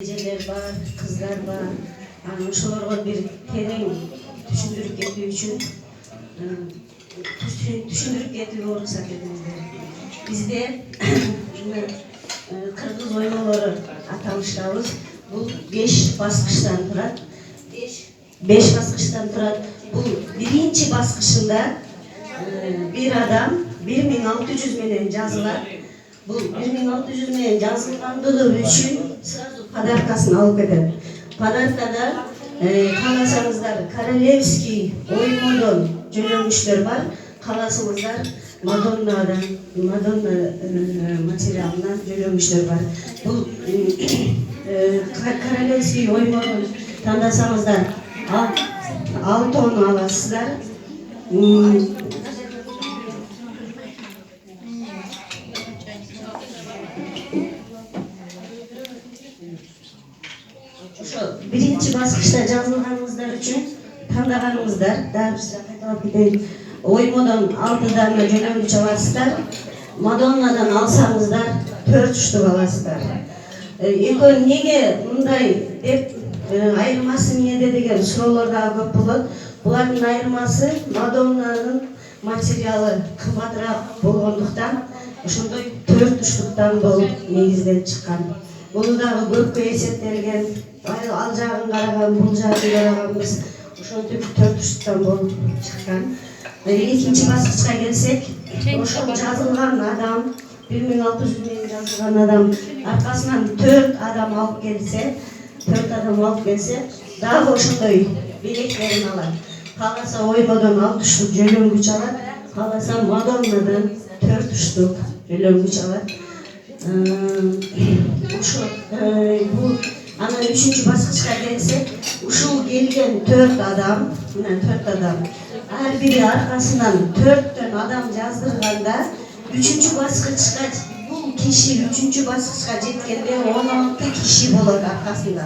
Эжелер бар, кыздар бар. Ошолорго бир терең түшүндүрүп кетүү үчүн түшүндүрүп кетүүгө уруксат этиңиздер. Бизде кыргыз оймолору аталыштабыз. Бул 5 баскычтан турат. 5 баскычтан турат. Бул биринчи баскычында бир адам 1600 менен жазылат. Бул 1600 менен жазылгандыгы үчүн сразу подаркасын алып кетет. Подаркада кааласаңыздар королевский оймодон жөнөмүштөр бар. Кааласаңыздар Мадонна материалынан жөнөмүштөр бар. Бул королевский оймодон тандасаңыздар 6 тонн аласыздар. Биринчи баскычта жазылганыңыздар үчүн тандаганыңыздар, дагы сизге кайталап кетейин. Оймодон 6 дана жөнөмүч аласыздар. Мадоннадан алсаңыздар 4 штук аласыздар. Экөө неге мындай деп айырмасы эмнеде деген суроолор дагы көп болот. Булардын айырмасы Мадоннанын материалы кымбатыраак болгондуктан ошондой 4 штуктан болуп негизден чыккан. Буну дагы көпкө эсептелген. Ал жагын караган, бул жагын караганбыз. Ошентип 4 штуктан болуп чыккан. Экинчи баскычка келсек, ошол жазылган адам 1600 менен жазылган адам аркасынан 4 адам алып келсе, дагы ошондой белектерин алат. Кааласа оймодон 6 штук жөнөмгүч алат, кааласа Мадоннадан 4 штук жөнөмгүч алат. Бул анан 3-чү баскычка келсек, ушул келген 4 адам, ар бири аркасынан 4төн адам жаздырганда, 3-чү баскычка бул киши 3-чү баскычка жеткенде 16 киши болот аркасында.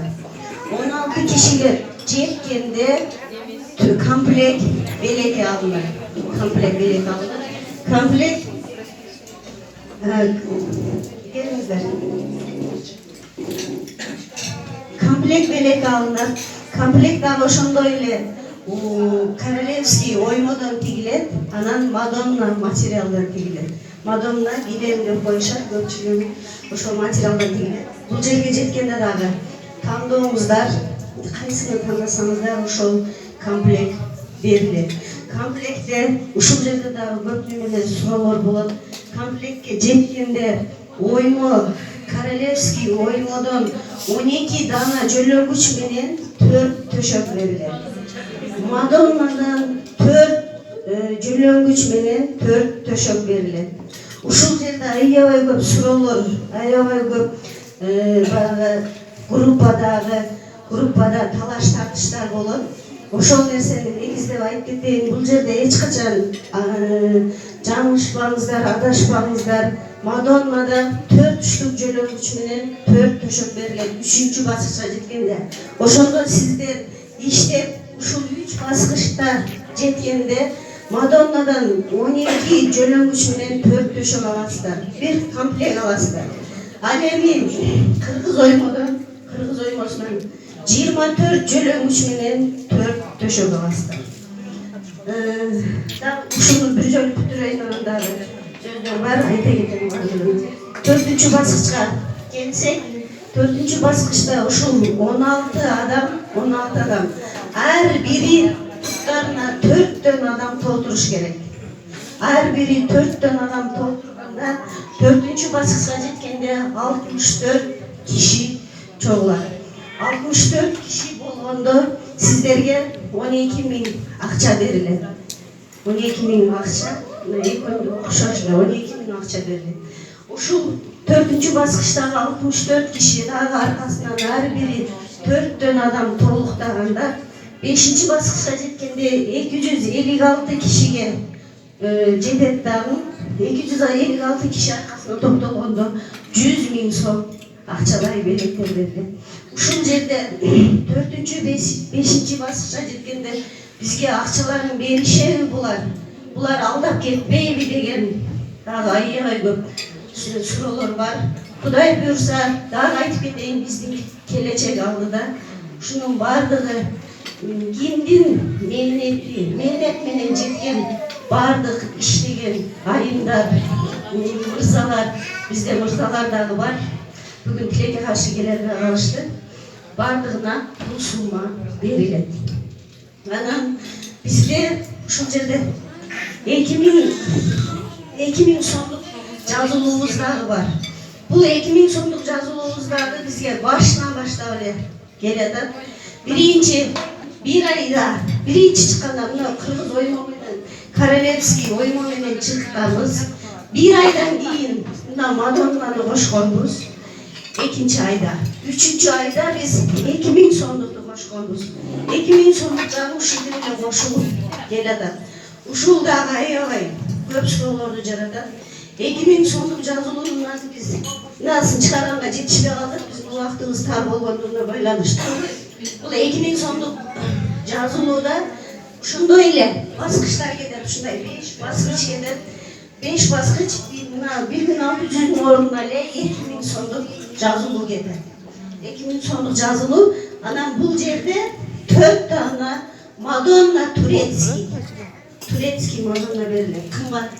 16 кишиге жеткенде комплект белек алынат. Комплект келиңиздер. Комплект белек алынат. Комплект дагы ошондой эле королевский оймодон тигилет, анан Мадонна материалдан тигилет. Мадонна гилем деп коюшат, көпчүлүгү ошол материалдан тигилет. Бул жерге жеткенде дагы тандооңуздар, кайсыны тандасаңыздар ошол комплект берилет. Комплектте ушул жерде дагы көп немелер суроолор болот. Комплектке жеткенде оймо королевский оймодон 12 дана жөлөгүч менен 4 төшөк берилет. Мадоннадан 4 жөлөнгүч менен 4 төшөк берилет. Ушул жерде аябай көп суроолор, аябай көп группада талаш тартыштар болот. Ошол нерсени негиздеп айтып кетейин. Бул жерде эч качан жаңылышпаңыздар, адашпаңыздар. Мадоннада 4 штук жөлөнгүч менен 4 төшөк берилет 3-чү баскычка жеткенде. Ошондо сиздер иштеп ушул 3 баскычта жеткенде Мадоннадан 12 жөлөнгүч менен 4 төшөк аласыздар. Бир комплект аласыздар. Ал эми кыргыз оймосунан 24 жөлөнгүч менен 4 төшөк аласыздар. Ушуну бир жолу бүтүрөйүн, анан дагы сөздөр бар, айта кетем. 4-чү баскычка келсек, 4-чү баскычта ушул 16 адам ар бири туттарына 4төн адам толтуруш керек. Ар бири 4төн адам толтурганда 4-чү баскычка жеткенде 64 киши чогулат. 64 киши болгондо сиздерге 12 000 акча берилет. 12 000 акча, экөөнү окшош эле 12 000 акча берилет. Ушул 4-чү баскычтагы 64 киши дагы аркасынан ар бири 4төн адам толуктаганда 5-чи баскычка жеткенде 256 кишиге жетет дагы. 256 киши аркасынан топтолгондо 100 000 сом акчалай белектер берилет. Ушул жерде 4-чү 5-чи баскычка жеткенде бизге акчаларын беришеби булар алдап кетпейби деген дагы аябай көп суроолор бар. Kuday buyursa daha aytып кетейин биздин келечек алдыда ушунун баардыгы кимдин мээнет менен жеткен баардык иштеген айымдар, мырзалар, бизде мырзалар дагы бар. Бүгүн тилекке каршы келерге калышты. Баардыгына бул сумма берилет. Анан бизде ушул жерде 2000 сомдук жазылуубуз дагы бар. Бул 2000 сомдук жазылуубуз дагы бизге башынан баштап эле келатат. Bir ayda birinci çıkanda mına Kırgız oyma menен, Karalevski oyma menен çıktığımız bir aydan keyin mına Madonna'nı koşkonbuz. İkinci ayda, üçüncü ayda biz 2000 so'mduktu koşkonbuz. 2000 so'mduklarni uşul bilen koşulup keladat. Uşul dagı aябай көп суроолорду жаратат. 2000 so'mduk жазылуунун biz мынасын чыгарганга жетишпей калдык. Биздин убактыбыз тар болгондугуна байланыштуу. Бул 2000 so'mдук жазылууда ошондой эле баскычтар кетет, ушундай 5 баскыч кетет. 5 баскыч мына 1600'ün ордуна эле 2000 so'мдук жазылуу кетет. 2000 so'мдук жазылуу, анан бул жерде 4 дана Madonna Турецкий Madonna берилет. Кымбат